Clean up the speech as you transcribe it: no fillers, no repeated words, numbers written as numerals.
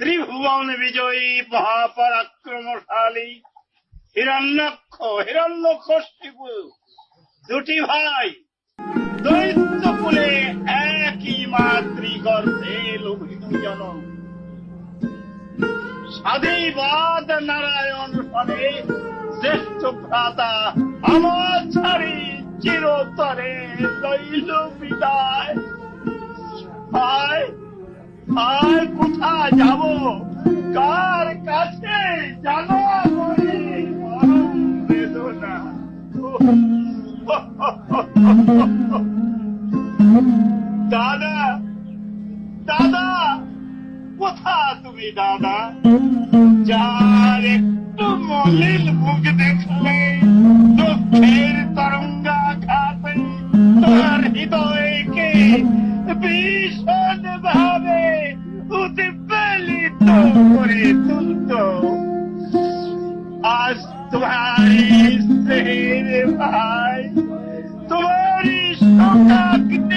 ত্রিভুবন বিজয়ী মহাপরাক্রমশালী হিরণ্যাক্ষ হিরণ্যকশিপু দুটি ভাই দৈত্য কুলে একই মাতৃগর্ভে লোভিত জনক। স্বাধীবাদ নারায়ণ সনে শ্রেষ্ঠ ভ্রাতা আমার ছাড়ি চিরতরে লইল বিদায়। আয় আয় কোথায় যাব, কার কাছে জানো বেদনা। দাদা দাদা কোথা তুমি দাদা, যার একটু মলিন মুখ দেখলে দুঃখের তরঙ্গাঘাতে তার হৃদয়কে ভীষণ ভাবে উদ্বেলিত করে তুলত। আজ তোমারি স্নেহের ভাই, তোমারি শোকাগ্নি